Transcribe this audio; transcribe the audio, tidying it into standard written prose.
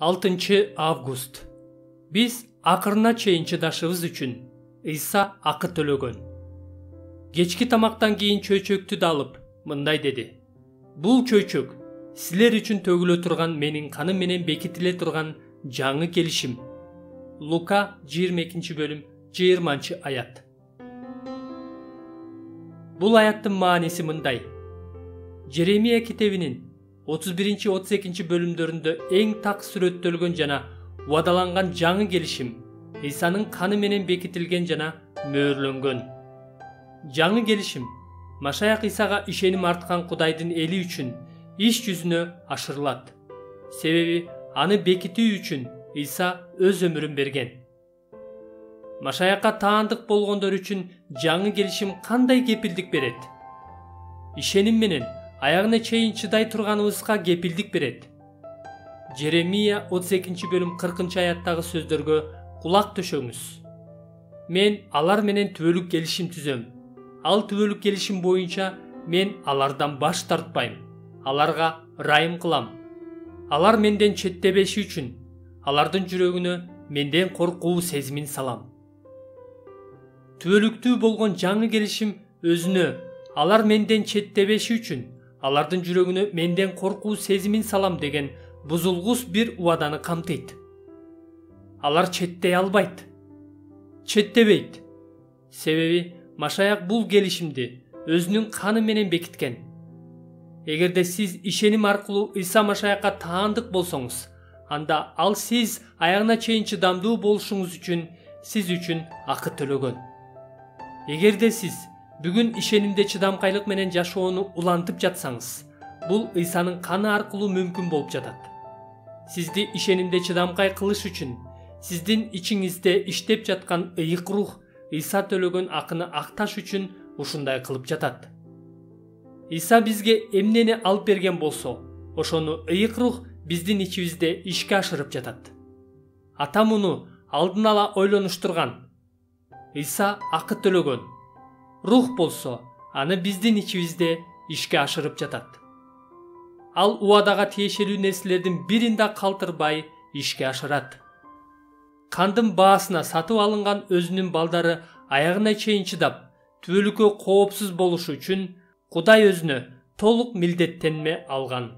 6 август. Биз акырына чейин чыдашыбыз үчүн Ыйса акы төлөгөн. Кечки тамактан кийин чөйчөктү да алып мындай деди: Бул чөйчөк силер үчүн төгүлө турган менин каным менен бекитиле турган жаңы келишим. Лука 22 бөлүм 20 аят. Бул аяттын мааниси мындай: Жеремия китебинин 31-32 бөлүмдөрүндө эң так сүрөттөлгөн жана убадаланган жаңы келишим Ыйсанын каны менен бекитилген жана мөөрлөнгөн. Жаңы келишим Машаяк Ыйсага ишеним арткан Кудайдын эли үчүн иш жүзүнө ашырылат. Себеби аны бекитүү үчүн Ыйса өз өмүрүн берген. Машаякка таандык болгондор үчүн жаңы келишим кандай кепилдик берет? Ишеним менен аягына чейин чыдай турганыбызга кепилдик берет. Жеремия 32 бөлүм 40 аяттагы сөздөргө кулак төшөңүз. Мен алар менен түбөлүк келишим түзөм. Ал түбөлүк келишим боюнча мен алардан баш тартпайм. Аларга ырайым кылам. Алар менден четтебеши үчүн алардын жүрөгүнө менден коркуу сезимин салам. Түбөлүктүү болгон жаңы келишим өзүнө алар менден четтебеши үчүн алардын жүрөгүнө менден коркуу сезимин салам деген бузулгус бир убаданы камтыйт. Алар четтей албайт, четтебейт. Себеби Машаяк бул келишимди өзүнүн каны менен бекиткен. Эгерде сиз ишеним аркылуу Ыйса Машаякка таандык болсоңуз, анда ал сиз аягына чейин чыдамдуу болушуңуз үчүн сиз үчүн акы төлөгөн. Эгерде сиз бүгүн ишенимде чыдамкайлык менен жашоону улантып жатсаңыз, бул Ыйсанын каны аркылуу мүмкүн болуп жатат. Сизди ишенимде чыдамкай кылыш үчүн сиздин ичиңизде иштеп жаткан ыйык рух Ыйса төлөгөн акыны акташ үчүн ушундай кылып жатат. Ыйса бизге эмнени алып берген болсо, ошону ыйык рух биздин ичибизде ишке ашырып жатат. Ата муну алдын ала ойлонуштурган. Ыйса акы төлөгөн. Рух болсо, аны биздин ичибизде ишке ашырып жатат. Ал убадага тиешелүү нерселердин бирин да калтырбай ишке ашырат. Кандын баасына сатып алынган өзүнүн балдары аягына чейин чыдап, түбөлүккө коопсуз болушу үчүн Кудай өзүнө толук милдеттенме алган.